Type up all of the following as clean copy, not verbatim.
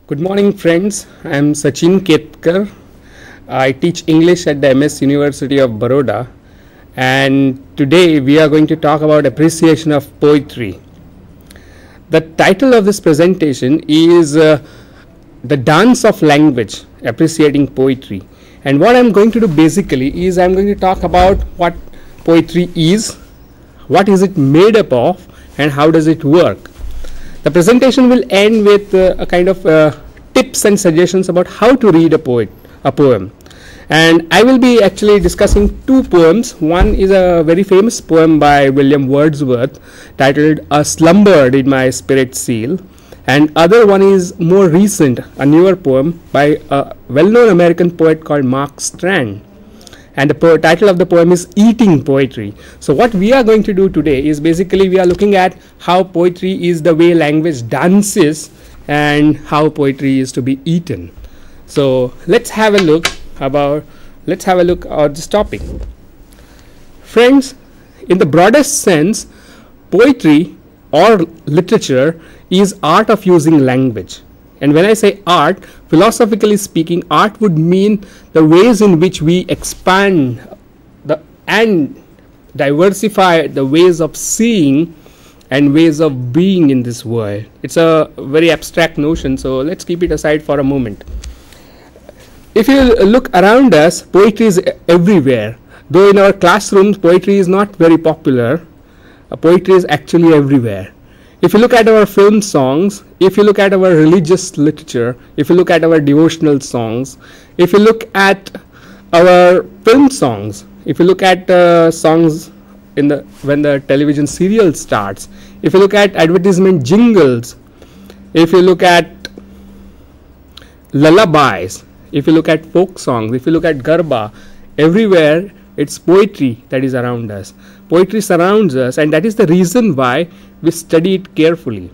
Good morning, friends. I am Sachin Ketkar. I teach English at the MS University of Baroda, and today we are going to talk about appreciation of poetry. The title of this presentation is The Dance of Language, Appreciating Poetry. And what I am going to do basically is I am going to talk about what poetry is, what is it made up of, and how does it work. The presentation will end with a kind of tips and suggestions about how to read a poem. And I will be actually discussing two poems. One is a very famous poem by William Wordsworth titled A Slumber Did My Spirit Seal, and other one is more recent, a newer poem by a well-known American poet called Mark Strand. And the title of the poem is Eating Poetry. So what we are going to do today is basically we are looking at how poetry is the way language dances and how poetry is to be eaten. So let's have a look at this topic. Friends, in the broadest sense, poetry or literature is art of using language. And when I say art, philosophically speaking, art would mean the ways in which we expand and diversify the ways of seeing and ways of being in this world. It's a very abstract notion, so let's keep it aside for a moment. If you look around us, poetry is everywhere. Though in our classrooms, poetry is not very popular, poetry is actually everywhere. If you look at our film songs, if you look at our religious literature, if you look at our devotional songs, if you look at our film songs, if you look at songs when the television serial starts, if you look at advertisement jingles, if you look at lullabies, if you look at folk songs, if you look at garba, everywhere it's poetry that is around us. Poetry surrounds us, and that is the reason why we study it carefully.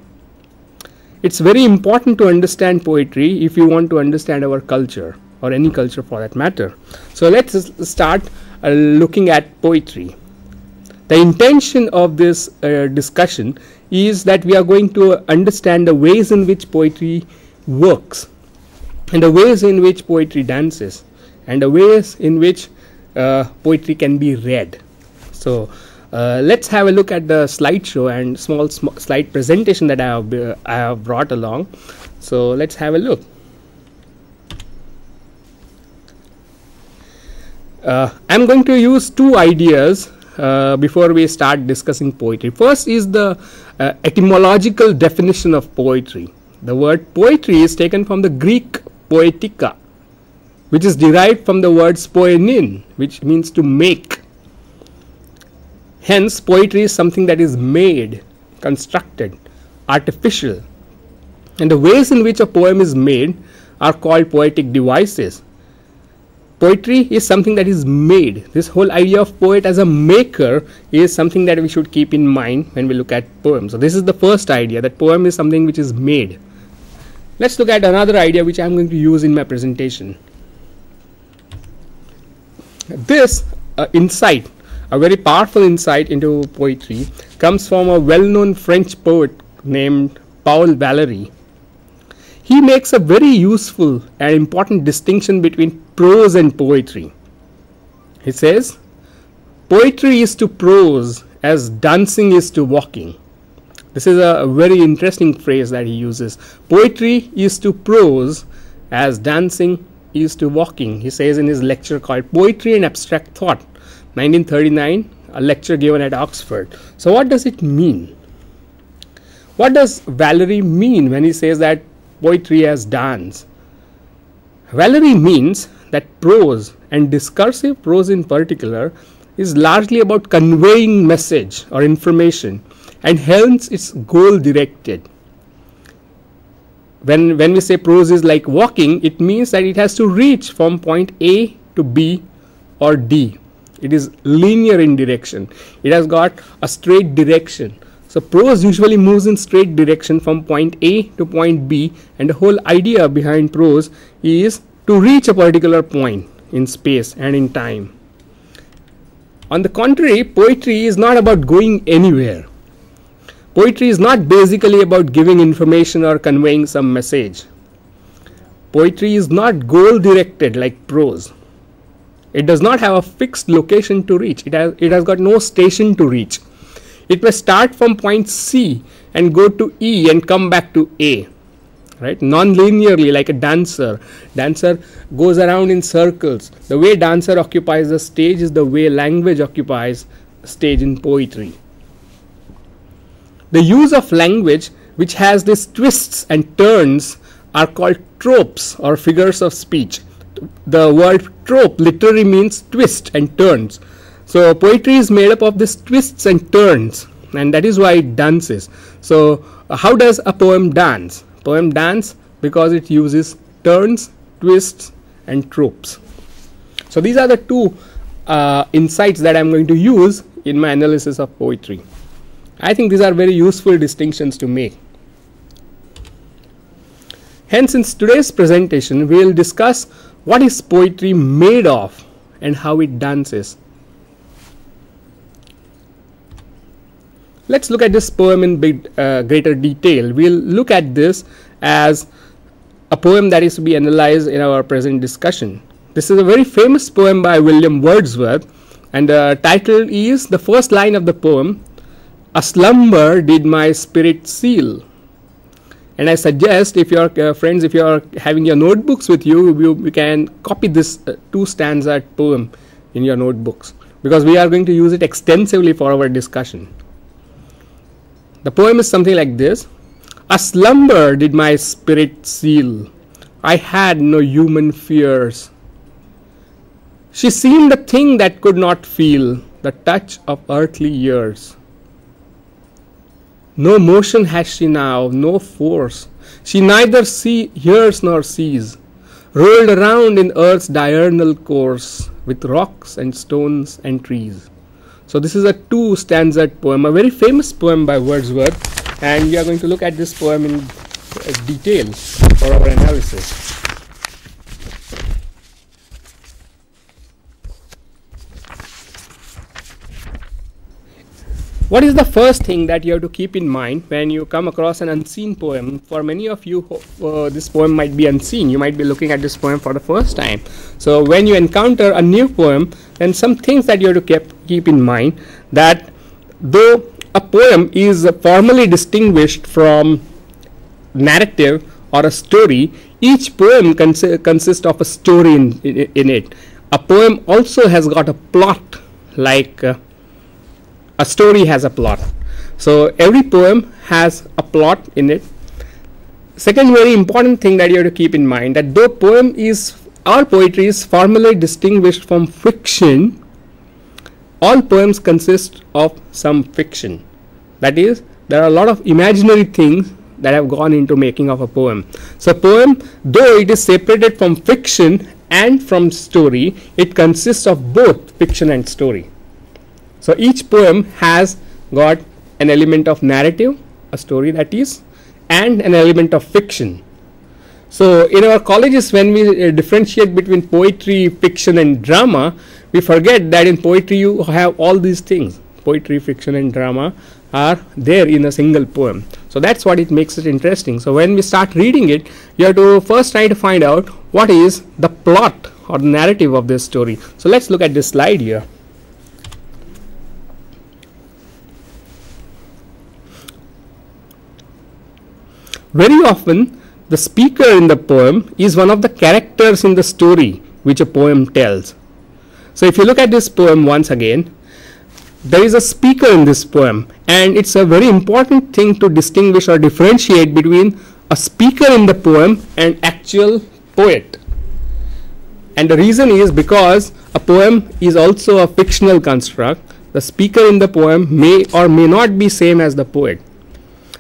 It's very important to understand poetry if you want to understand our culture, or any culture for that matter. So let's start looking at poetry. The intention of this discussion is that we are going to understand the ways in which poetry works, and the ways in which poetry dances, and the ways in which poetry can be read. So let's have a look at the slideshow and small slide presentation that I have brought along. So let's have a look. I'm going to use two ideas before we start discussing poetry. First is the etymological definition of poetry. The word poetry is taken from the Greek poetica, which is derived from the words poenin, which means to make. Hence, poetry is something that is made, constructed, artificial. And the ways in which a poem is made are called poetic devices. Poetry is something that is made. This whole idea of poet as a maker is something that we should keep in mind when we look at poems. So this is the first idea, that poem is something which is made. Let's look at another idea which I am going to use in my presentation. This insight, a very powerful insight into poetry, comes from a well-known French poet named Paul Valéry. He makes a very useful and important distinction between prose and poetry. He says, poetry is to prose as dancing is to walking. This is a very interesting phrase that he uses. Poetry is to prose as dancing is to walking. He says in his lecture called Poetry and Abstract Thought, 1939, a lecture given at Oxford. So what does it mean? What does Valéry mean when he says that poetry as dance? Valéry means that prose, and discursive prose in particular, is largely about conveying message or information, and hence it's goal directed. When we say prose is like walking, it means that it has to reach from point A to B or D. It is linear in direction. It has got a straight direction. So prose usually moves in straight direction from point A to point B, and the whole idea behind prose is to reach a particular point in space and in time. On the contrary, poetry is not about going anywhere. Poetry is not basically about giving information or conveying some message. Poetry is not goal directed like prose. It does not have a fixed location to reach. It has got no station to reach. It may start from point C and go to E and come back to A, right? Non-linearly, like a dancer. Dancer goes around in circles. The way dancer occupies the stage is the way language occupies stage in poetry. The use of language which has these twists and turns are called tropes or figures of speech. The word trope literally means twist and turns. So poetry is made up of these twists and turns, and that is why it dances. So how does a poem dance? Poem dance because it uses turns, twists and tropes. So these are the two insights that I am going to use in my analysis of poetry. I think these are very useful distinctions to make. Hence, in today's presentation, we will discuss what is poetry made of and how it dances. Let's look at this poem in greater detail. We'll look at this as a poem that is to be analyzed in our present discussion. This is a very famous poem by William Wordsworth, and the title is the first line of the poem, "A slumber did my spirit seal." And I suggest, if your friends, if you are having your notebooks with you, you can copy this two stanza poem in your notebooks, because we are going to use it extensively for our discussion. The poem is something like this: "A slumber did my spirit seal. I had no human fears. She seemed a thing that could not feel the touch of earthly years. No motion has she now, no force. She neither hears nor sees. Rolled around in earth's diurnal course, with rocks and stones and trees." So this is a two stanza poem, a very famous poem by Wordsworth, and we are going to look at this poem in detail for our analysis. What is the first thing that you have to keep in mind when you come across an unseen poem? For many of you, this poem might be unseen. You might be looking at this poem for the first time. So when you encounter a new poem, then some things that you have to keep in mind, that though a poem is formally distinguished from narrative or a story, each poem consists of a story in it. A poem also has got a plot, like a story has a plot. So every poem has a plot in it. Second very important thing that you have to keep in mind, that though poetry is formally distinguished from fiction, all poems consist of some fiction. That is, there are a lot of imaginary things that have gone into making of a poem. So poem, though it is separated from fiction and from story, it consists of both fiction and story. So each poem has got an element of narrative, a story that is, and an element of fiction. So in our colleges, when we differentiate between poetry, fiction and drama, we forget that in poetry you have all these things. Poetry, fiction and drama are there in a single poem. So that's what it makes it interesting. So when we start reading it, you have to first try to find out what is the plot or the narrative of this story. So let's look at this slide here. Very often, the speaker in the poem is one of the characters in the story which a poem tells. So if you look at this poem once again, there is a speaker in this poem, and it's a very important thing to distinguish or differentiate between a speaker in the poem and actual poet. And the reason is because a poem is also a fictional construct. The speaker in the poem may or may not be same as the poet.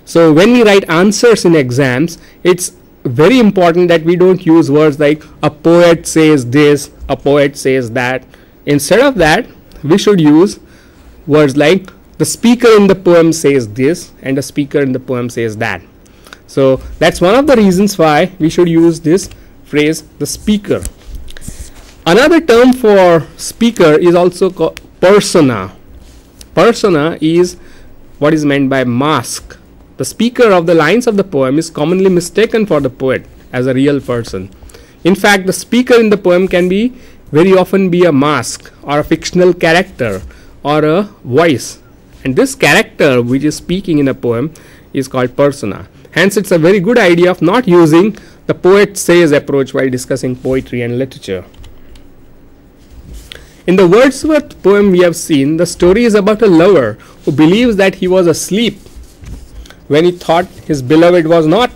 So when we write answers in exams, it's very important that we don't use words like a poet says this, a poet says that. Instead of that, we should use words like the speaker in the poem says this and the speaker in the poem says that. So that's one of the reasons why we should use this phrase, the speaker. Another term for speaker is also called persona. Persona is what is meant by mask. The speaker of the lines of the poem is commonly mistaken for the poet as a real person. In fact, the speaker in the poem can be very often be a mask or a fictional character or a voice, and this character which is speaking in a poem is called persona. Hence, it's a very good idea of not using the poet says approach while discussing poetry and literature. In the Wordsworth poem we have seen, the story is about a lover who believes that he was asleep when he thought his beloved was not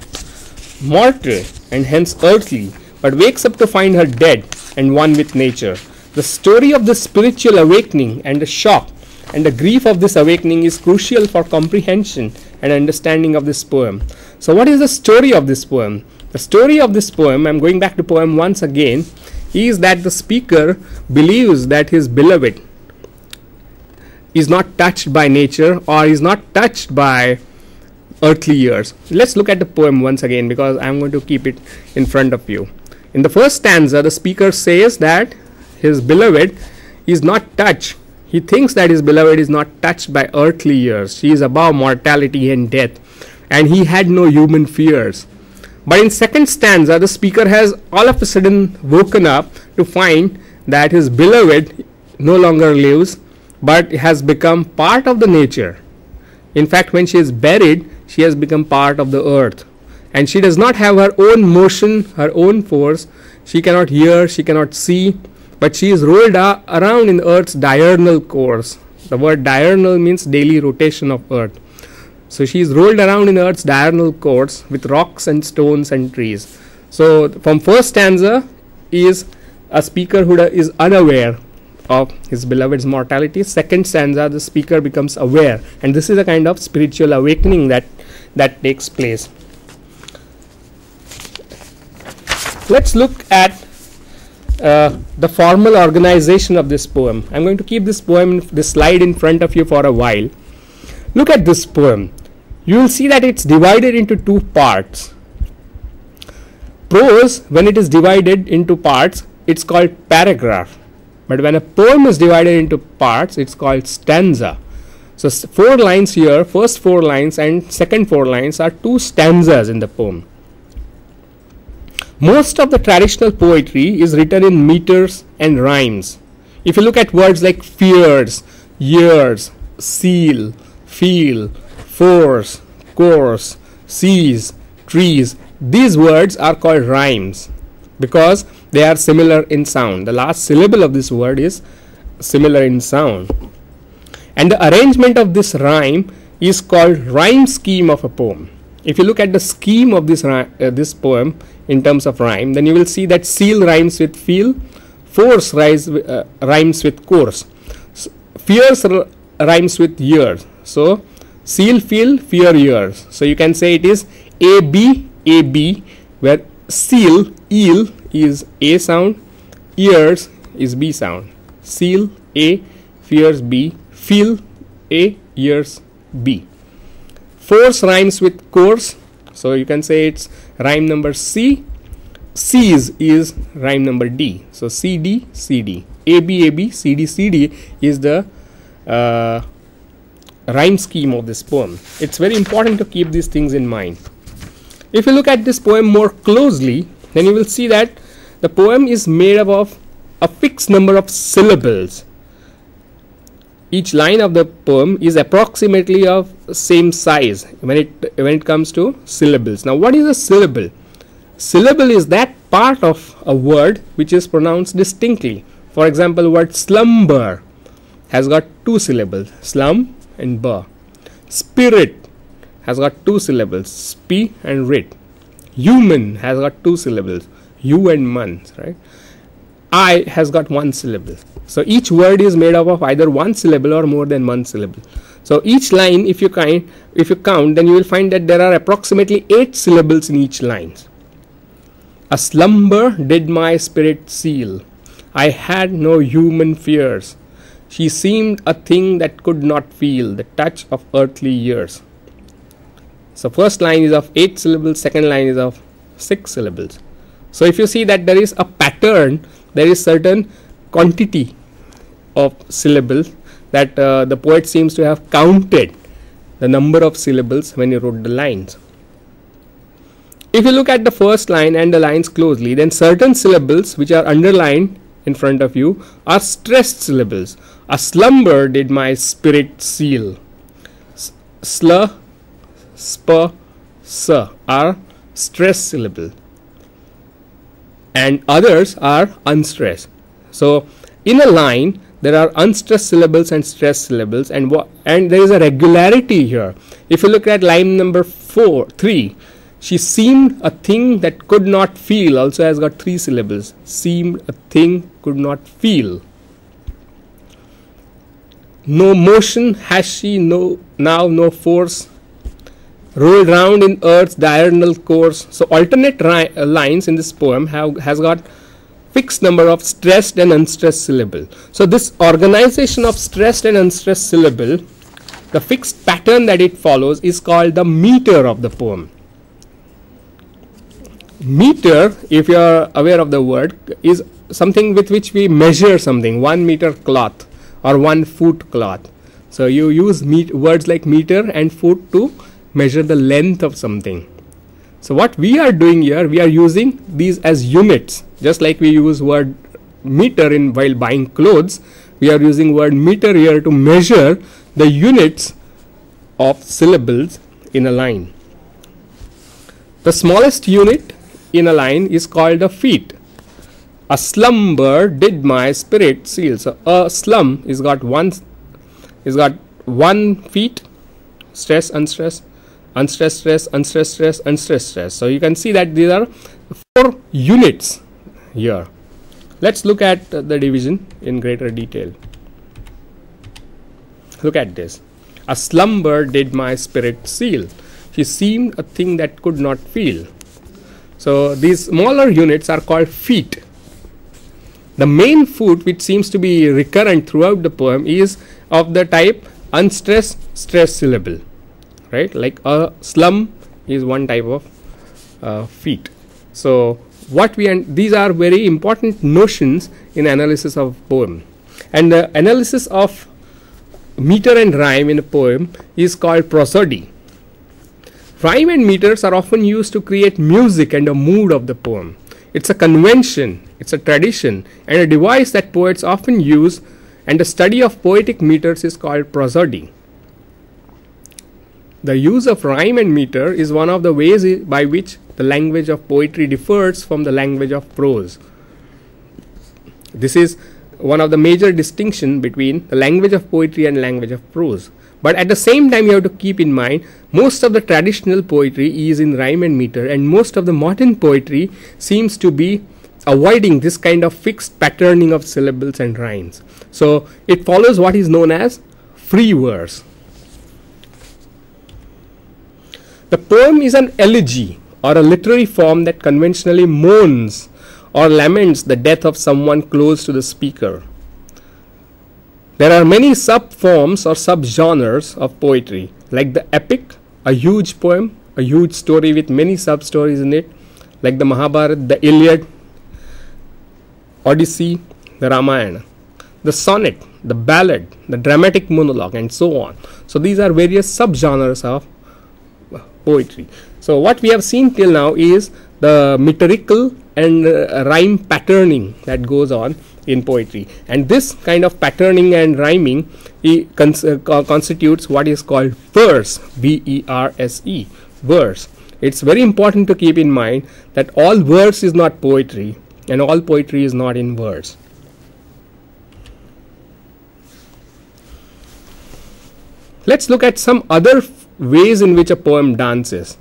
mortal and hence earthly, but wakes up to find her dead and one with nature. The story of the spiritual awakening and the shock and the grief of this awakening is crucial for comprehension and understanding of this poem. So what is the story of this poem? The story of this poem, I am going back to poem once again, is that the speaker believes that his beloved is not touched by nature or is not touched by earthly years. Let's look at the poem once again because I am going to keep it in front of you. In the first stanza, the speaker says that his beloved is not touched. He thinks that his beloved is not touched by earthly years. She is above mortality and death, and he had no human fears. But in second stanza, the speaker has all of a sudden woken up to find that his beloved no longer lives, but has become part of the nature. In fact, when she is buried, she has become part of the earth, and she does not have her own motion, her own force. She cannot hear, she cannot see, but she is rolled around in earth's diurnal course. The word diurnal means daily rotation of earth. So she is rolled around in earth's diurnal course with rocks and stones and trees. So from first stanza is a speaker who is unaware of his beloved's mortality. Second stanza, the speaker becomes aware, and this is a kind of spiritual awakening that takes place. Let's look at the formal organization of this poem. I'm going to keep this slide in front of you for a while. Look at this poem. You will see that it's divided into two parts. Prose, when it is divided into parts, it's called paragraph. But when a poem is divided into parts, it's called stanza. So 4 lines here, first 4 lines and second 4 lines are 2 stanzas in the poem. Most of the traditional poetry is written in meters and rhymes. If you look at words like fears, years, seal, feel, force, course, seas, trees, these words are called rhymes because they are similar in sound. The last syllable of this word is similar in sound. And the arrangement of this rhyme is called rhyme scheme of a poem. If you look at the scheme of this poem in terms of rhyme, then you will see that seal rhymes with feel, force rhymes with course, fears rhymes with years. So seal, feel, fear, years. So you can say it is AB, AB, where seal, eel is A sound, years is B sound. Seal, A, fears, B, feel, A, years, B. Force rhymes with course. So you can say it's rhyme number C. Sees is rhyme number D. So CD, CD. AB, AB, CD, CD is the rhyme scheme of this poem. It's very important to keep these things in mind. If you look at this poem more closely, then you will see that the poem is made up of a fixed number of syllables. Each line of the poem is approximately of same size when it comes to syllables. Now, what is a syllable? Syllable is that part of a word which is pronounced distinctly. For example, word slumber has got 2 syllables, slum and ber. Spirit has got 2 syllables, spi and rit. Human has got 2 syllables, you and man, right? I has got 1 syllable. So each word is made up of either 1 syllable or more than 1 syllable. So each line, if you count, then you will find that there are approximately 8 syllables in each line. A slumber did my spirit seal. I had no human fears. She seemed a thing that could not feel the touch of earthly years. So first line is of 8 syllables, second line is of 6 syllables. So if you see that there is a pattern, there is certain quantity of syllables that the poet seems to have counted the number of syllables when he wrote the lines. if you look at the first line and the lines closely, then certain syllables which are underlined in front of you are stressed syllables. A slumber did my spirit seal. Sl, sp, s are stressed syllable, and others are unstressed. So in a line there are unstressed syllables and stressed syllables, and there is a regularity here. If you look at line number 3, she seemed a thing that could not feel, also has got 3 syllables. Seemed a thing could not feel. No motion has she, now no force. Rolled round in earth's diurnal course. So alternate lines in this poem has got fixed number of stressed and unstressed syllable. So this organization of stressed and unstressed syllable, the fixed pattern that it follows, is called the meter of the poem. Meter, if you are aware of the word, is something with which we measure something. 1 meter cloth or 1 foot cloth. So you use words like meter and foot to measure the length of something. So what we are doing here, we are using these as units. Just like we use word meter while buying clothes, we are using word meter here to measure the units of syllables in a line. The smallest unit in a line is called a feet. A slumber did my spirit seal. So a slum is got 1 feet, stress, unstress, unstressed, stress, unstressed, stress, unstressed, stress. So you can see that these are 4 units here. Let's look at the division in greater detail. Look at this. A slumber did my spirit seal. She seemed a thing that could not feel. So these smaller units are called feet. The main foot, which seems to be recurrent throughout the poem, is of the type unstressed, stressed syllable. Right? Like a slum is one type of feet. So these are very important notions in analysis of poem. And the analysis of meter and rhyme in a poem is called prosody. Rhyme and meters are often used to create music and a mood of the poem. It's a convention, it's a tradition, and a device that poets often use, and the study of poetic meters is called prosody. The use of rhyme and meter is one of the ways by which the language of poetry differs from the language of prose. This is one of the major distinctions between the language of poetry and language of prose. But at the same time, you have to keep in mind, most of the traditional poetry is in rhyme and meter, and most of the modern poetry seems to be avoiding this kind of fixed patterning of syllables and rhymes. So it follows what is known as free verse. The poem is an elegy or a literary form that conventionally mourns or laments the death of someone close to the speaker. There are many sub-forms or sub-genres of poetry, like the epic, a huge poem, a huge story with many sub-stories in it, like the Mahabharata, the Iliad, Odyssey, the Ramayana, the sonnet, the ballad, the dramatic monologue, and so on. So these are various sub-genres of poetry. So what we have seen till now is the metrical and rhyme patterning that goes on in poetry, and this kind of patterning and rhyming constitutes what is called verse, V-E-R-S-E, verse. It's very important to keep in mind that all verse is not poetry and all poetry is not in verse. Let's look at some other ways in which a poem dances.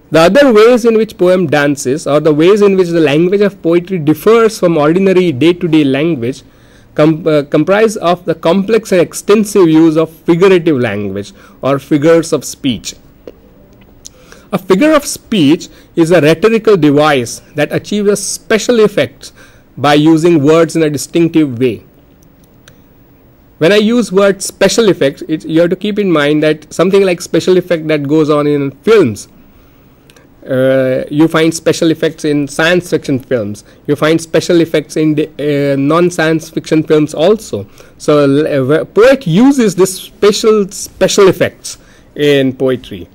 The other ways in which poem dances, or the ways in which the language of poetry differs from ordinary day-to-day language, comprise of the complex and extensive use of figurative language or figures of speech. A figure of speech is a rhetorical device that achieves a special effect by using words in a distinctive way. When I use word special effects, you have to keep in mind that something like special effect that goes on in films, you find special effects in science fiction films, you find special effects in non-science fiction films also. So a poet uses this special effects in poetry.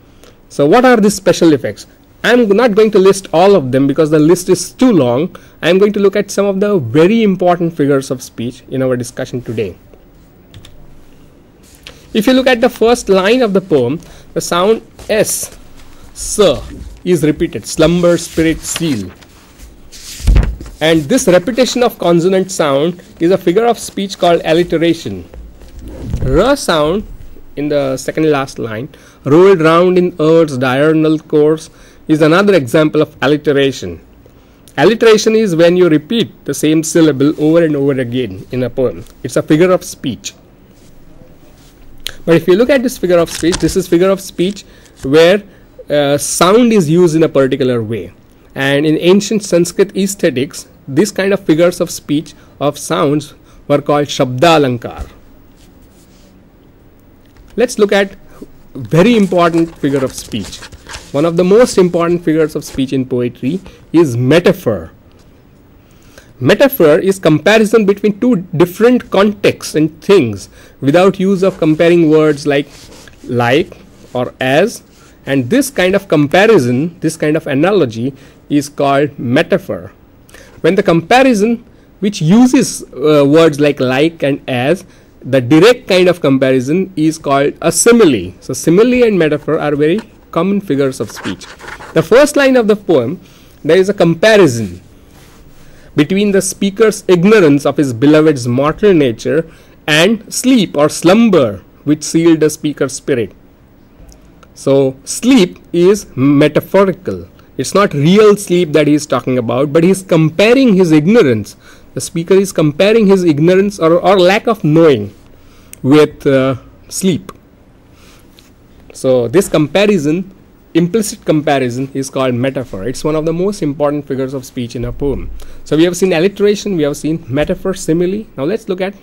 So what are these special effects? I'm not going to list all of them because the list is too long. I'm going to look at some of the very important figures of speech in our discussion today. If you look at the first line of the poem, the sound S, is repeated, slumber, spirit, seal. And this repetition of consonant sound is a figure of speech called alliteration. R sound in the second last line, rolled round in earth's diurnal course, is another example of alliteration. Alliteration is when you repeat the same syllable over and over again in a poem. It's a figure of speech. But if you look at this figure of speech, this is figure of speech where sound is used in a particular way. And in ancient Sanskrit aesthetics, this kind of figures of speech of sounds were called Shabdalankar. Let's look at very important figure of speech. One of the most important figures of speech in poetry is metaphor. Metaphor is comparison between two different contexts and things without use of comparing words like or as, and this kind of comparison, this kind of analogy is called metaphor. When the comparison which uses words like and as, the direct kind of comparison is called a simile. So simile and metaphor are very common figures of speech. The first line of the poem, there is a comparison between the speaker's ignorance of his beloved's mortal nature and sleep or slumber which sealed the speaker's spirit. So sleep is metaphorical. It's not real sleep that he is talking about, but he is comparing his ignorance. The speaker is comparing his ignorance or lack of knowing with sleep. So this comparison, implicit comparison, is called metaphor. It's one of the most important figures of speech in a poem. So we have seen alliteration, we have seen metaphor, simile. Now let's look at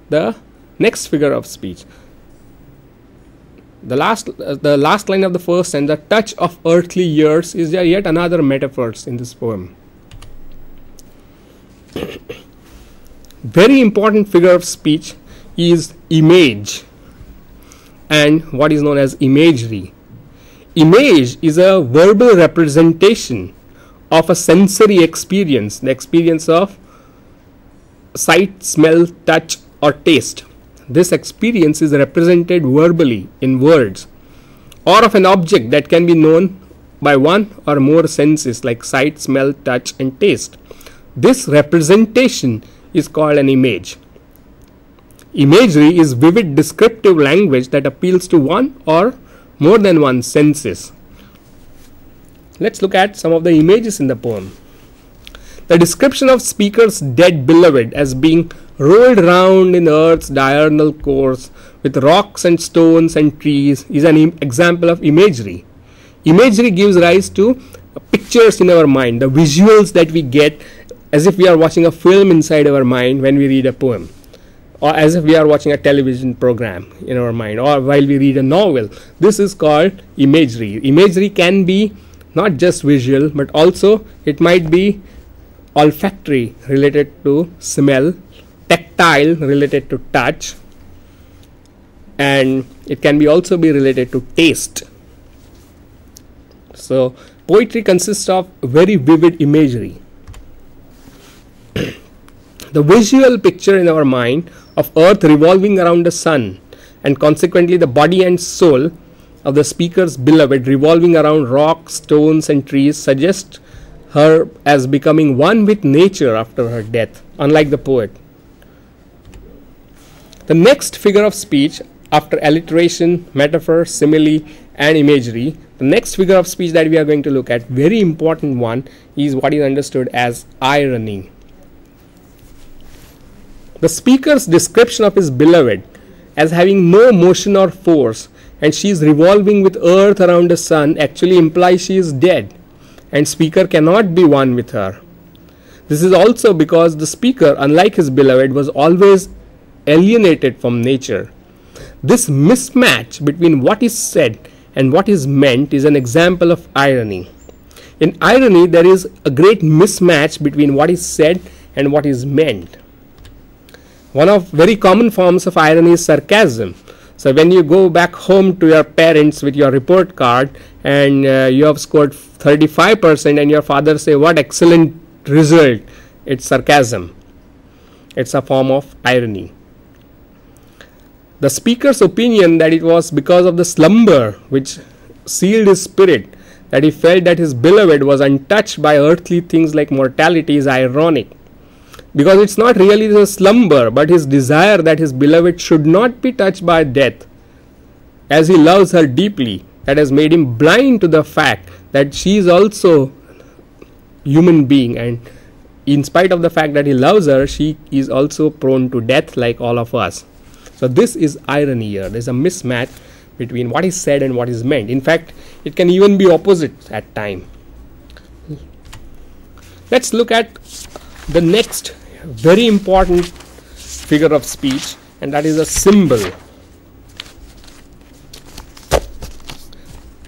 the next figure of speech. The last line of the first and the touch of earthly years is yet another metaphors in this poem. Very important figure of speech is image and what is known as imagery. Image is a verbal representation of a sensory experience, the experience of sight, smell, touch or taste. This experience is represented verbally in words, or of an object that can be known by one or more senses like sight, smell, touch and taste. This representation is called an image. Imagery is vivid descriptive language that appeals to one or more than one senses. Let's look at some of the images in the poem. The description of speaker's dead beloved as being rolled round in earth's diurnal course with rocks and stones and trees is an example of imagery. Imagery gives rise to pictures in our mind, the visuals that we get as if we are watching a film inside our mind when we read a poem, or as if we are watching a television program in our mind, or while we read a novel. This is called imagery. Imagery can be not just visual, but also it might be olfactory related to smell, tactile related to touch, and it can be also be related to taste. So poetry consists of very vivid imagery. The visual picture in our mind of earth revolving around the sun and consequently the body and soul of the speaker's beloved revolving around rocks, stones and trees suggests her as becoming one with nature after her death, unlike the poet. The next figure of speech after alliteration, metaphor, simile and imagery, the next figure of speech that we are going to look at, very important one, is what is understood as irony. The speaker's description of his beloved as having no motion or force and she is revolving with earth around the sun actually implies she is dead and speaker cannot be one with her. This is also because the speaker, unlike his beloved, was always alienated from nature. This mismatch between what is said and what is meant is an example of irony. In irony, there is a great mismatch between what is said and what is meant. One of very common forms of irony is sarcasm. So when you go back home to your parents with your report card and you have scored 35% and your father say, what excellent result, it's sarcasm. It's a form of irony. The speaker's opinion that it was because of the slumber which sealed his spirit, that he felt that his beloved was untouched by earthly things like mortality, is ironic. Because it's not really the slumber, but his desire that his beloved should not be touched by death, as he loves her deeply, that has made him blind to the fact that she is also human being, and in spite of the fact that he loves her, she is also prone to death like all of us. So this is irony here. There is a mismatch between what is said and what is meant. In fact, it can even be opposite at time. Let's look at the next very important figure of speech, and that is a symbol.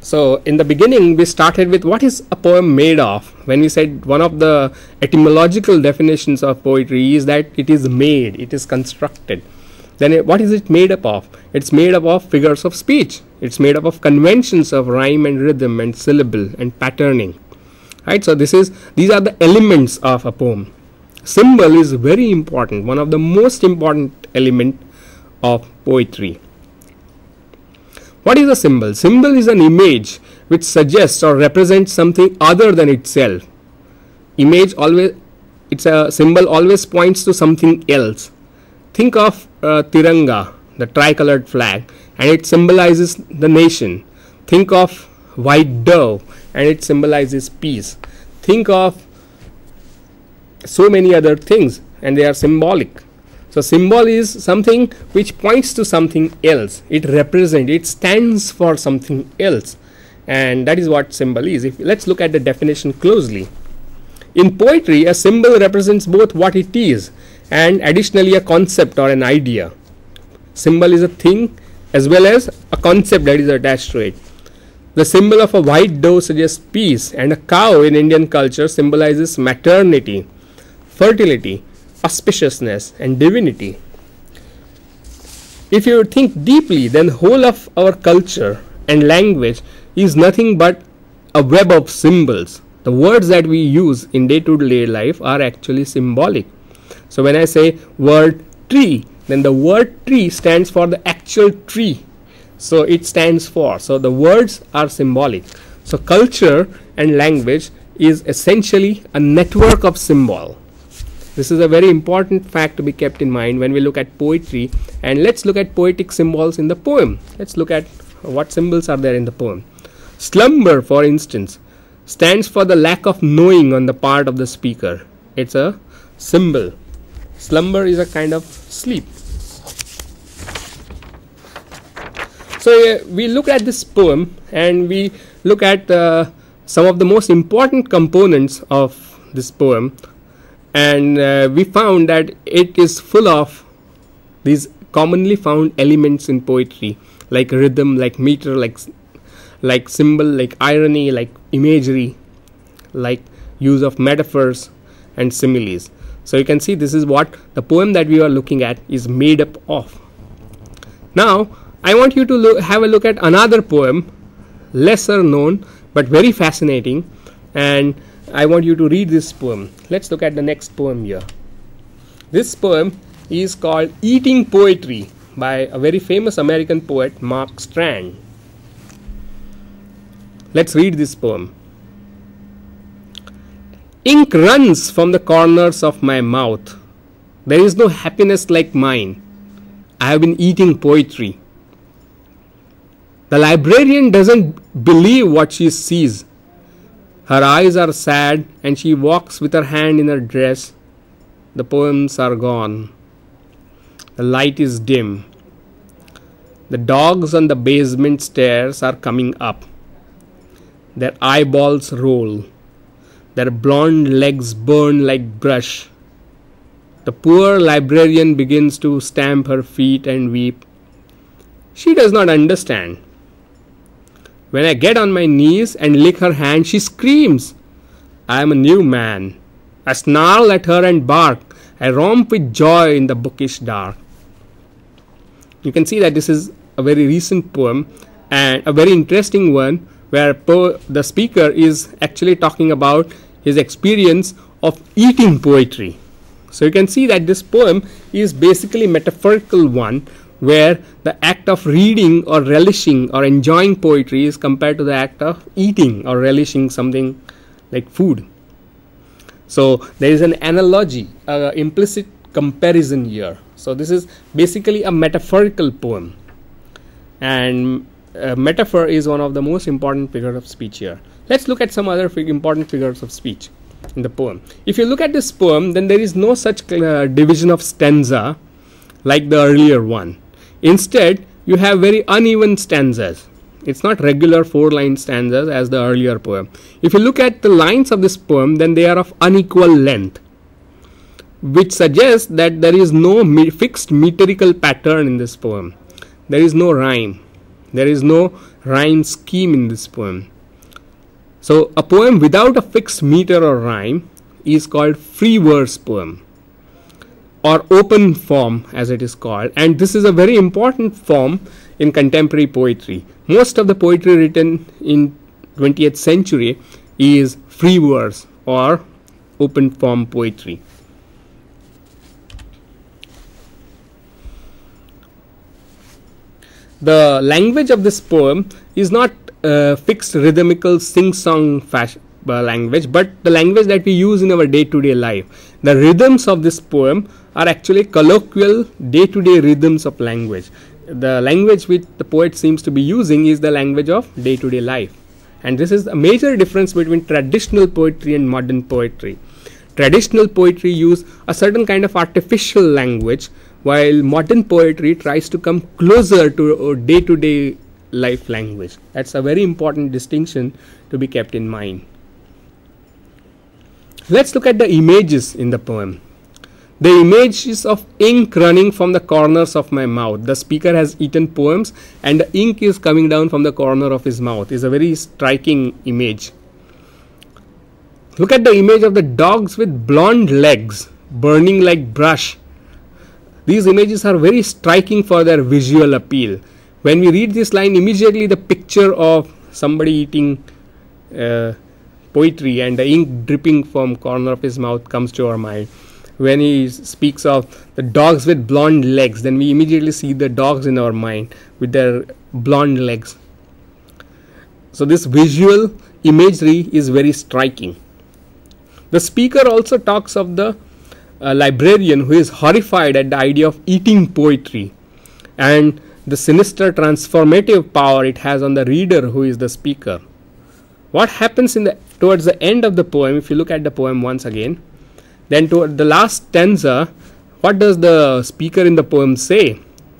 So in the beginning we started with what is a poem made of. When we said one of the etymological definitions of poetry is that it is made, it is constructed. Then what is it made up of? It's made up of figures of speech. It's made up of conventions of rhyme and rhythm and syllable and patterning. Right? So these are the elements of a poem. Symbol is very important, one of the most important element of poetry. What is a symbol? Symbol is an image which suggests or represents something other than itself. Symbol always points to something else. Think of Tiranga, the tricolored flag, and it symbolizes the nation. Think of white dove, and it symbolizes peace. Think of so many other things, and they are symbolic. So symbol is something which points to something else. It represents, it stands for something else, and that is what symbol is. Let's look at the definition closely. In poetry, a symbol represents both what it is and additionally a concept or an idea. Symbol is a thing as well as a concept that is attached to it. The symbol of a white dove suggests peace, and a cow in Indian culture symbolizes maternity, fertility, auspiciousness, and divinity. If you think deeply, then the whole of our culture and language is nothing but a web of symbols. The words that we use in day-to-day life are actually symbolic. So when I say word tree, then the word tree stands for the actual tree. So it stands for. So the words are symbolic. So culture and language is essentially a network of symbol. This is a very important fact to be kept in mind when we look at poetry. And let's look at poetic symbols in the poem. Let's look at what symbols are there in the poem. Slumber, for instance, stands for the lack of knowing on the part of the speaker. It's a symbol. Slumber is a kind of sleep. So we look at this poem and we look at some of the most important components of this poem, and we found that it is full of these commonly found elements in poetry, like rhythm, like meter, like symbol, like irony, like imagery, like use of metaphors and similes. So you can see this is what the poem that we are looking at is made up of. Now I want you to have a look at another poem, lesser known but very fascinating, and I want you to read this poem. Let's look at the next poem here. This poem is called Eating Poetry by a very famous American poet, Mark Strand. Let's read this poem. Ink runs from the corners of my mouth. There is no happiness like mine. I have been eating poetry. The librarian doesn't believe what she sees. Her eyes are sad and she walks with her hand in her dress. The poems are gone. The light is dim. The dogs on the basement stairs are coming up. Their eyeballs roll. Their blonde legs burn like brush. The poor librarian begins to stamp her feet and weep. She does not understand. When I get on my knees and lick her hand, she screams. I am a new man. I snarl at her and bark. I romp with joy in the bookish dark. You can see that this is a very recent poem, and a very interesting one, where the speaker is actually talking about his experience of eating poetry. So you can see that this poem is basically metaphorical one, where the act of reading or relishing or enjoying poetry is compared to the act of eating or relishing something like food. So there is an analogy, implicit comparison here. So this is basically a metaphorical poem, and metaphor is one of the most important figures of speech here. Let's look at some other important figures of speech in the poem. If you look at this poem, then there is no such division of stanza like the earlier one. Instead, you have very uneven stanzas. It's not regular 4-line stanzas as the earlier poem. If you look at the lines of this poem, then they are of unequal length, which suggests that there is no fixed metrical pattern in this poem. There is no rhyme. There is no rhyme scheme in this poem. So a poem without a fixed meter or rhyme is called free verse poem, or open form as it is called, and this is a very important form in contemporary poetry. Most of the poetry written in 20th century is free verse or open form poetry. The language of this poem is not fixed rhythmical sing-song fashion language, but the language that we use in our day-to-day life. The rhythms of this poem are actually colloquial day-to-day rhythms of language. The language which the poet seems to be using is the language of day-to-day life, and this is a major difference between traditional poetry and modern poetry. Traditional poetry use a certain kind of artificial language, while modern poetry tries to come closer to day-to-day life language. That's a very important distinction to be kept in mind. Let's look at the images in the poem. The images of ink running from the corners of my mouth. The speaker has eaten poems and the ink is coming down from the corner of his mouth is a very striking image. Look at the image of the dogs with blonde legs burning like brush. These images are very striking for their visual appeal. When we read this line, immediately the picture of somebody eating poetry and the ink dripping from corner of his mouth comes to our mind. When he speaks of the dogs with blonde legs, then we immediately see the dogs in our mind with their blonde legs. So this visual imagery is very striking. The speaker also talks of the librarian who is horrified at the idea of eating poetry and the sinister transformative power it has on the reader who is the speaker. What happens towards the end of the poem, if you look at the poem once again, then toward the last stanza, what does the speaker in the poem say?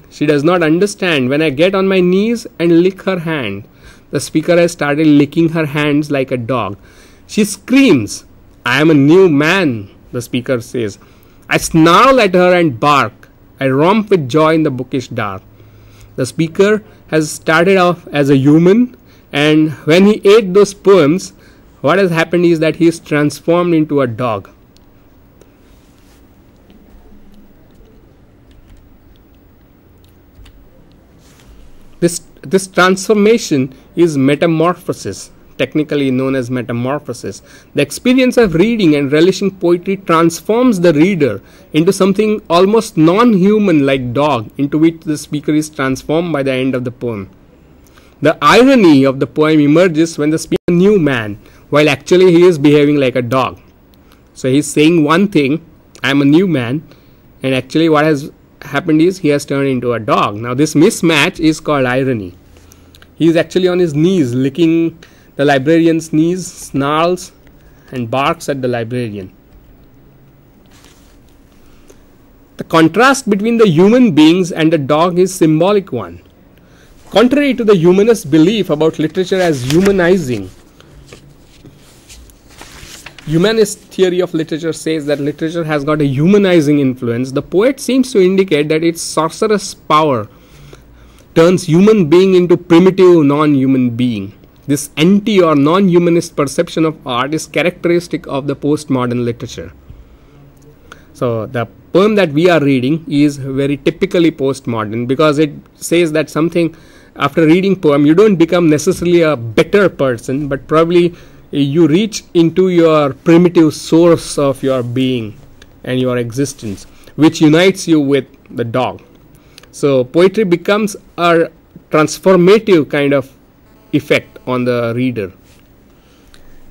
She does not understand. When I get on my knees and lick her hand. The speaker has started licking her hands like a dog. She screams, I am a new man, the speaker says. I snarl at her and bark. I romp with joy in the bookish dark. The speaker has started off as a human, and when he ate those poems, what has happened is that he is transformed into a dog. This transformation is metamorphosis, technically known as metamorphosis. The experience of reading and relishing poetry transforms the reader into something almost non-human like dog, into which the speaker is transformed by the end of the poem. The irony of the poem emerges when the speaker is a new man, while actually he is behaving like a dog. So he is saying one thing, I am a new man, and actually what has happened is he has turned into a dog. Now this mismatch is called irony. He is actually on his knees licking the librarian's knees, snarls and barks at the librarian. The contrast between the human beings and the dog is symbolic one. Contrary to the humanist belief about literature as humanizing, humanist theory of literature says that literature has got a humanizing influence. The poet seems to indicate that its sorcerous power turns human being into primitive non-human being. This anti or non-humanist perception of art is characteristic of the postmodern literature. So the poem that we are reading is very typically postmodern, because it says that something, after reading poem, you don't become necessarily a better person, but probably you reach into your primitive source of your being and your existence, which unites you with the dog. So poetry becomes a transformative kind of effect on the reader.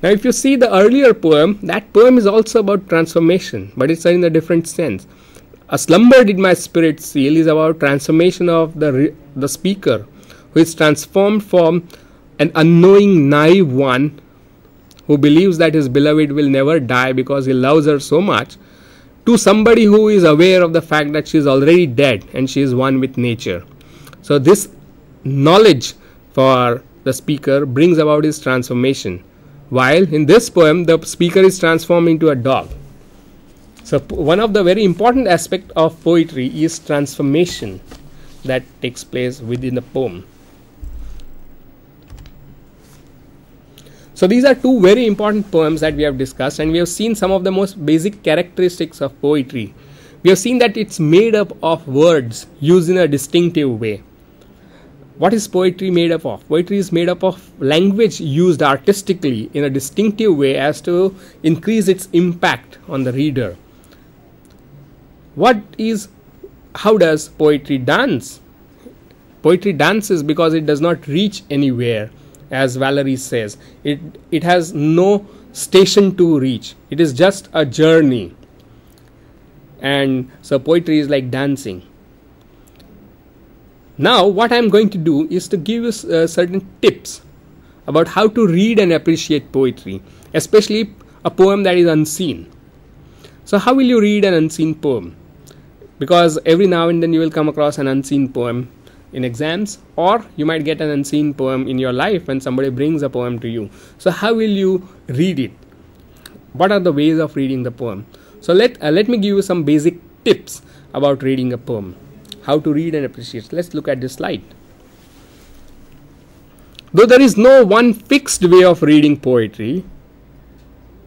Now if you see the earlier poem, that poem is also about transformation, but it's in a different sense. A slumber did my spirit seal is about transformation of the speaker, who is transformed from an unknowing, naive one who believes that his beloved will never die because he loves her so much, to somebody who is aware of the fact that she is already dead and she is one with nature. So this knowledge for the speaker brings about his transformation, while in this poem the speaker is transformed into a dog. So one of the very important aspects of poetry is transformation that takes place within the poem. So these are two very important poems that we have discussed, and we have seen some of the most basic characteristics of poetry. We have seen that it's made up of words used in a distinctive way. What is poetry made up of? Poetry is made up of language used artistically in a distinctive way as to increase its impact on the reader. How does poetry dance? Poetry dances because it does not reach anywhere. As Valerie says, it has no station to reach. It is just a journey. And so poetry is like dancing. Now what I am going to do is to give you certain tips about how to read and appreciate poetry, especially a poem that is unseen. So how will you read an unseen poem? Because every now and then you will come across an unseen poem in exams, or you might get an unseen poem in your life when somebody brings a poem to you. So how will you read it? What are the ways of reading the poem? So let me give you some basic tips about reading a poem. How to read and appreciate. Let's look at this slide. Though there is no one fixed way of reading poetry,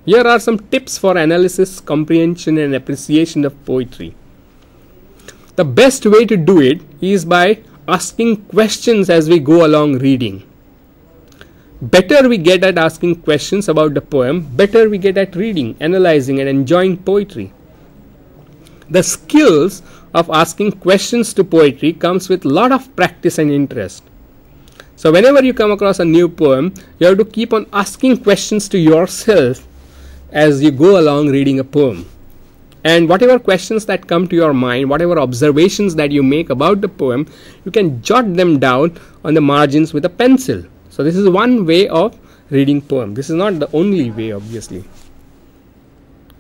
here are some tips for analysis, comprehension and appreciation of poetry. The best way to do it is by asking questions as we go along reading. Better we get at asking questions about the poem, better we get at reading, analyzing and enjoying poetry. The skills of asking questions to poetry comes with a lot of practice and interest. So whenever you come across a new poem, you have to keep on asking questions to yourself as you go along reading a poem. And whatever questions that come to your mind, whatever observations that you make about the poem, you can jot them down on the margins with a pencil. So this is one way of reading poem. This is not the only way, obviously.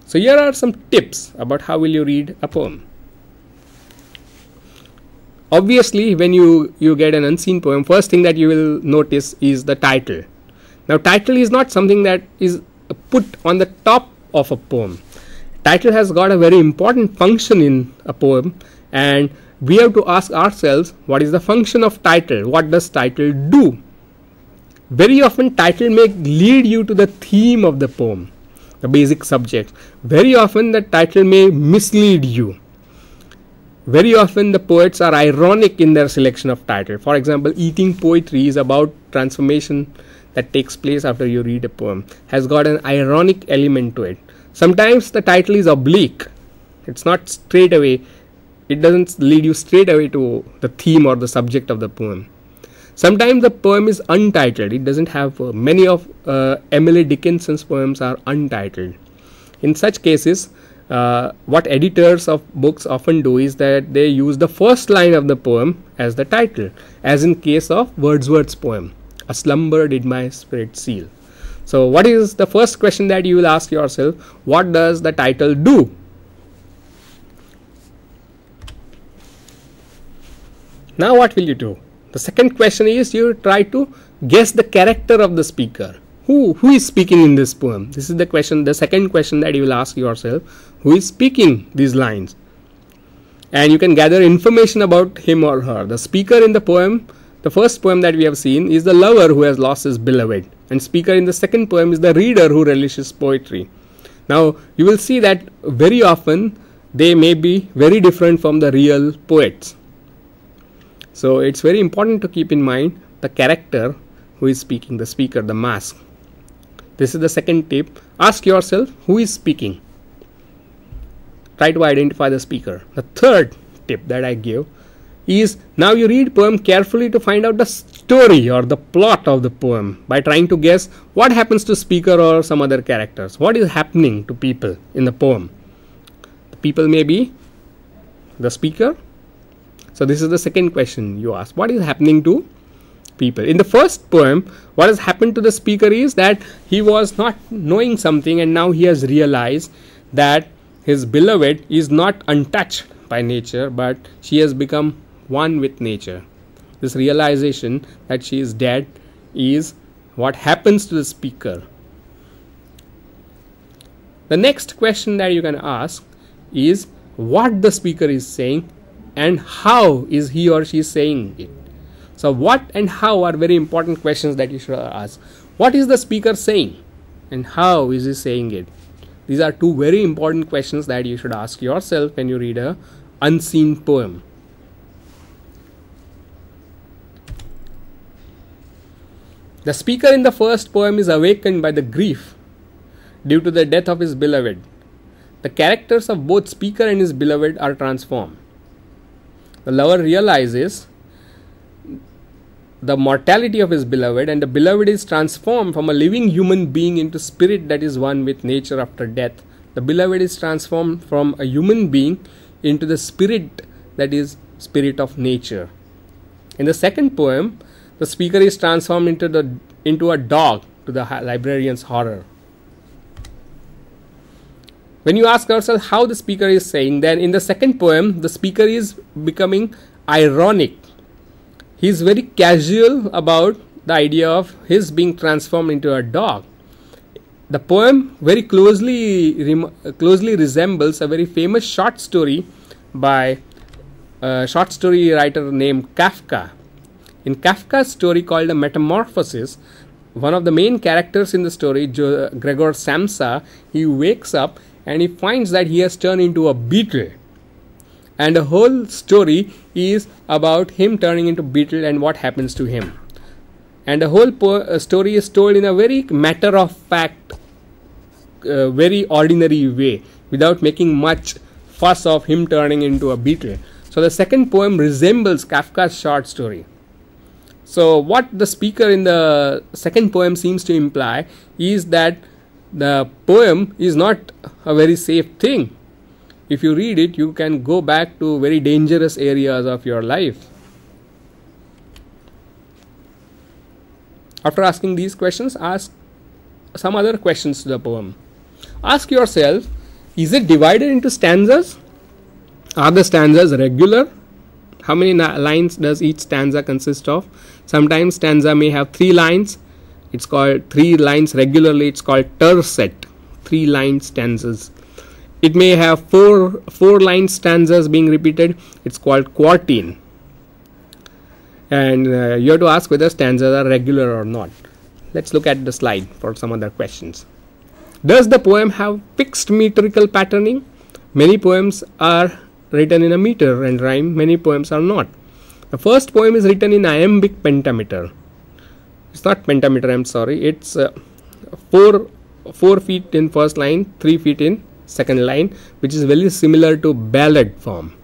So here are some tips about how will you read a poem. Obviously, when you get an unseen poem, first thing that you will notice is the title. Now title is not something that is put on the top of a poem. Title has got a very important function in a poem, and we have to ask ourselves, what is the function of title? What does title do? Very often title may lead you to the theme of the poem, the basic subject. Very often the title may mislead you. Very often the poets are ironic in their selection of title. For example, Eating Poetry is about transformation that takes place after you read a poem. Has got an ironic element to it. Sometimes the title is oblique. It's not straight away. It doesn't lead you straight away to the theme or the subject of the poem. Sometimes the poem is untitled. It doesn't have many of Emily Dickinson's poems are untitled. In such cases, what editors of books often do is that they use the first line of the poem as the title, as in case of Wordsworth's poem, A Slumber Did My Spirit Seal. So what is the first question that you will ask yourself? What does the title do? Now what will you do? The second question is you try to guess the character of the speaker. Who is speaking in this poem? This is the question, the second question that you will ask yourself. Who is speaking these lines? And you can gather information about him or her. The speaker in the poem, the first poem that we have seen, is the lover who has lost his beloved. And speaker in the second poem is the reader who relishes poetry. Now you will see that very often they may be very different from the real poets. So it's very important to keep in mind the character who is speaking, the speaker, the mask. This is the second tip. Ask yourself who is speaking. Try to identify the speaker. The third tip that I give is, now you read poem carefully to find out the story or the plot of the poem by trying to guess what happens to speaker or some other characters. What is happening to people in the poem? The people may be the speaker. So this is the second question you ask. What is happening to people? In the first poem, what has happened to the speaker is that he was not knowing something, and now he has realized that his beloved is not untouched by nature, but she has become one with nature. This realization that she is dead is what happens to the speaker. The next question that you can ask is what the speaker is saying and how is he or she saying it. So what and how are very important questions that you should ask. What is the speaker saying and how is he saying it? These are two very important questions that you should ask yourself when you read a unseen poem. The speaker in the first poem is awakened by the grief due to the death of his beloved. The characters of both speaker and his beloved are transformed. The lover realizes the mortality of his beloved, and the beloved is transformed from a living human being into spirit that is one with nature after death. The beloved is transformed from a human being into the spirit that is spirit of nature. In the second poem, the speaker is transformed into a dog to the librarian's horror. When you ask yourself how the speaker is saying, then in the second poem, the speaker is becoming ironic. He is very casual about the idea of his being transformed into a dog. The poem very closely resembles a very famous short story by a short story writer named Kafka. In Kafka's story called A Metamorphosis, one of the main characters in the story, Gregor Samsa, he wakes up and he finds that he has turned into a beetle. And the whole story is about him turning into beetle and what happens to him. And the whole story is told in a very matter-of-fact, very ordinary way, without making much fuss of him turning into a beetle. So the second poem resembles Kafka's short story. So what the speaker in the second poem seems to imply is that the poem is not a very safe thing. If you read it, you can go back to very dangerous areas of your life. After asking these questions, ask some other questions to the poem. Ask yourself, is it divided into stanzas? Are the stanzas regular? How many lines does each stanza consist of? Sometimes stanza may have 3 lines. It's called 3 lines regularly. It's called tercet, 3 line stanzas. It may have 4 line stanzas being repeated. It's called quartine. And you have to ask whether stanzas are regular or not. Let's look at the slide for some other questions. Does the poem have fixed metrical patterning? Many poems are written in a meter and rhyme. Many poems are not. The first poem is written in iambic pentameter. It's not pentameter, I'm sorry. It's 4 feet in first line, 3 feet in second line, which is very similar to ballad form.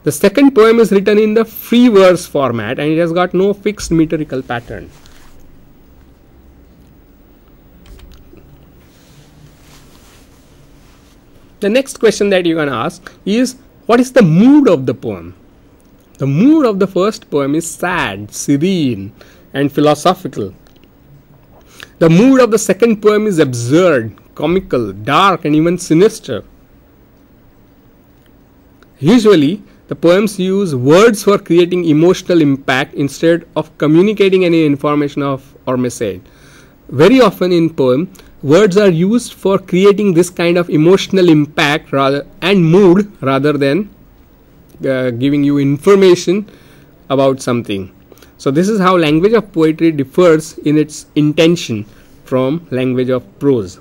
The second poem is written in the free verse format and it has got no fixed metrical pattern. The next question that you can ask is, what is the mood of the poem? The mood of the first poem is sad, serene, and philosophical. The mood of the second poem is absurd, comical, dark, and even sinister. Usually, the poems use words for creating emotional impact instead of communicating any information or message. Very often in poem, words are used for creating this kind of emotional impact and mood rather than giving you information about something. So this is how language of poetry differs in its intention from language of prose.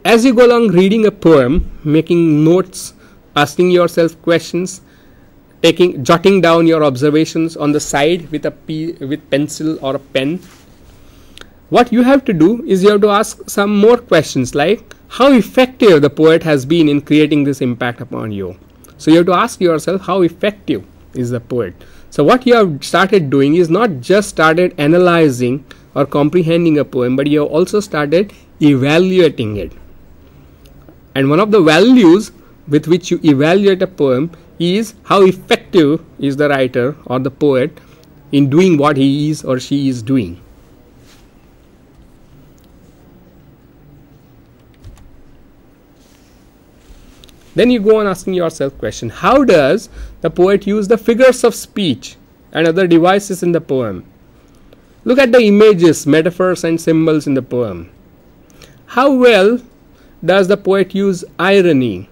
as you go along reading a poem, making notes, asking yourself questions, jotting down your observations on the side with pencil or a pen, what you have to do is you have to ask some more questions like how effective the poet has been in creating this impact upon you. So you have to ask yourself, how effective is the poet? So what you have started doing is not just started analyzing or comprehending a poem, but you have also started evaluating it. And one of the values with which you evaluate a poem is how effective is the writer or the poet in doing what he is or she is doing. Then you go on asking yourself question, how does the poet use the figures of speech and other devices in the poem? Look at the images, metaphors and symbols in the poem. How well does the poet use irony?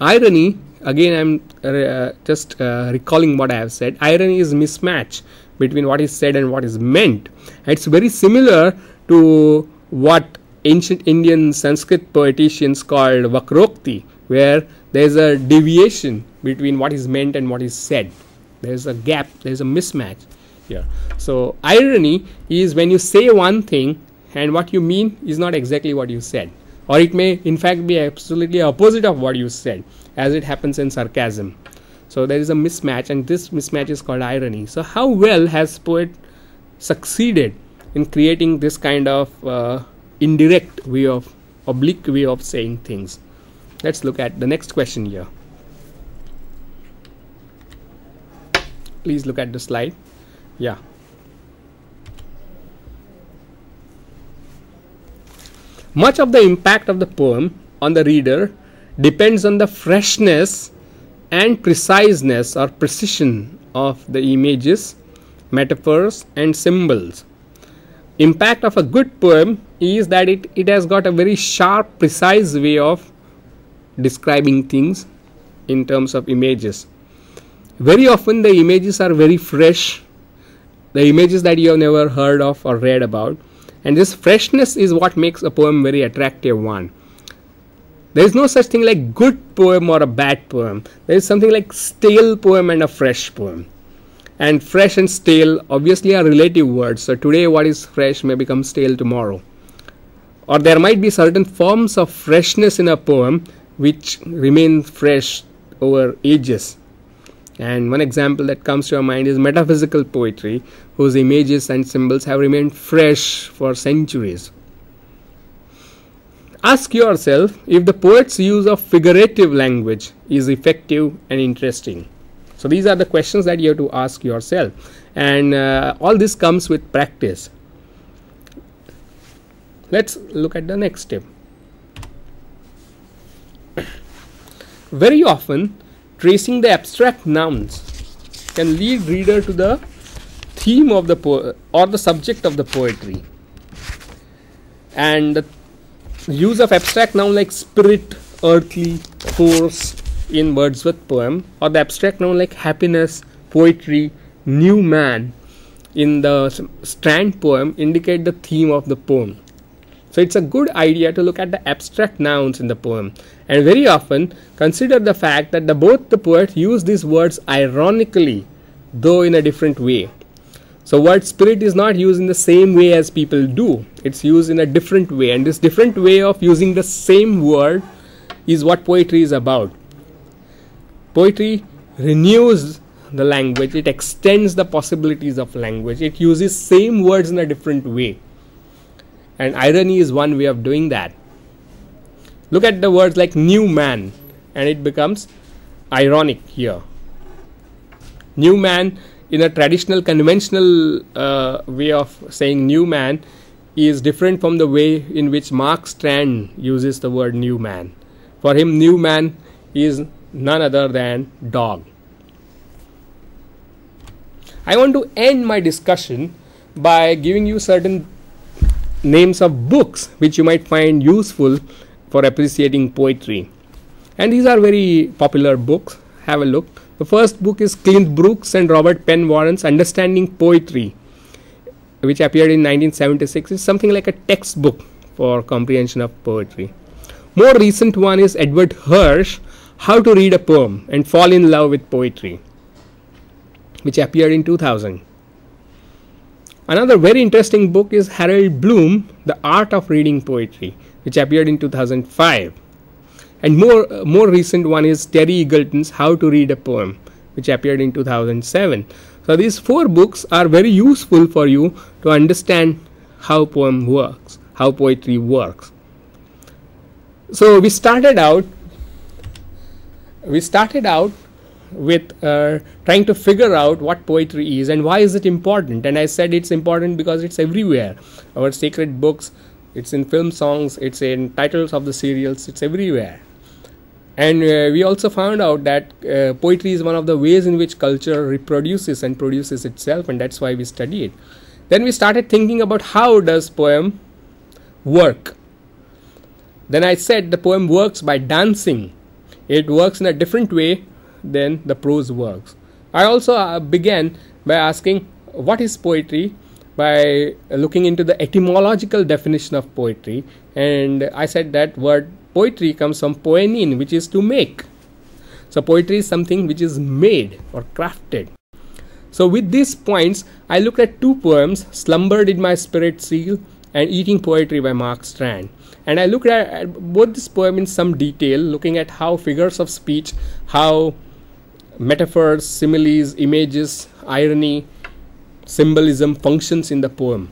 Irony, again I'm just recalling what I have said. Irony is mismatch between what is said and what is meant. It's very similar to what ancient Indian Sanskrit poeticians called vakrokti, where there is a deviation between what is meant and what is said. There is a gap, there is a mismatch here. So irony is when you say one thing and what you mean is not exactly what you said, or it may in fact be absolutely opposite of what you said, as it happens in sarcasm. So there is a mismatch, and this mismatch is called irony. So how well has poet succeeded in creating this kind of indirect way of, oblique way of saying things? Let's look at the next question here. Please look at the slide. Yeah. Much of the impact of the poem on the reader depends on the freshness and preciseness or precision of the images, metaphors and symbols. Impact of a good poem is that it has got a very sharp, precise way of describing things in terms of images. Very often the images are very fresh, the images that you have never heard of or read about, and this freshness is what makes a poem very attractive one. There is no such thing like good poem or a bad poem. There is something like stale poem and a fresh poem. And fresh and stale obviously are relative words. So today what is fresh may become stale tomorrow. Or there might be certain forms of freshness in a poem which remain fresh over ages. And one example that comes to your mind is metaphysical poetry, whose images and symbols have remained fresh for centuries. Ask yourself if the poet's use of figurative language is effective and interesting. So these are the questions that you have to ask yourself, and all this comes with practice. Let's look at the next step. Very often, tracing the abstract nouns can lead reader to the theme of the poem or the subject of the poetry. And the use of abstract noun like spirit, earthly, force in Wordsworth poem, or the abstract noun like happiness, poetry, new man in the Strand poem indicate the theme of the poem. So it's a good idea to look at the abstract nouns in the poem, and very often consider the fact that both the poet use these words ironically, though in a different way. So word spirit is not used in the same way as people do. It's used in a different way, and this different way of using the same word is what poetry is about. Poetry renews the language, it extends the possibilities of language, it uses same words in a different way. And irony is one way of doing that. Look at the words like new man, and it becomes ironic here. New man in a traditional conventional way of saying new man is different from the way in which Mark Strand uses the word new man. For him, new man is none other than dog. I want to end my discussion by giving you certain names of books which you might find useful for appreciating poetry. And these are very popular books. Have a look. The first book is Clint Brooks and Robert Penn Warren's Understanding Poetry, which appeared in 1976. It's something like a textbook for comprehension of poetry. More recent one is Edward Hirsch, How to Read a Poem and Fall in Love with Poetry, which appeared in 2000. Another very interesting book is Harold Bloom, The Art of Reading Poetry, which appeared in 2005. And more recent one is Terry Eagleton's How to Read a Poem, which appeared in 2007. So these 4 books are very useful for you to understand how poem works, how poetry works. So we started out with trying to figure out what poetry is and why is it important. And I said it's important because it's everywhere. Our sacred books, it's in film songs, it's in titles of the serials, it's everywhere. And we also found out that poetry is one of the ways in which culture reproduces and produces itself, and that's why we study it. Then we started thinking about how does poem work. Then I said the poem works by dancing. It works in a different way than the prose works. I also began by asking what is poetry, by looking into the etymological definition of poetry, and I said that word poetry comes from poenin, which is to make. So poetry is something which is made or crafted. So with these points, I looked at 2 poems, Slumber Did My Spirit Seal and Eating Poetry by Mark Strand. And I looked at both this poem in some detail, looking at how figures of speech, how metaphors, similes, images, irony, symbolism functions in the poem,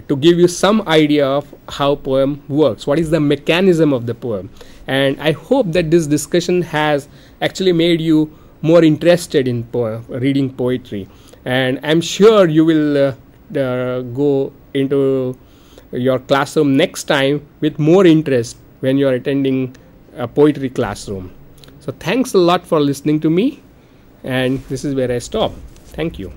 to give you some idea of how poem works, what is the mechanism of the poem. And I hope that this discussion has actually made you more interested in reading poetry, and I'm sure you will go into your classroom next time with more interest when you are attending a poetry classroom. So thanks a lot for listening to me, and this is where I stop. Thank you.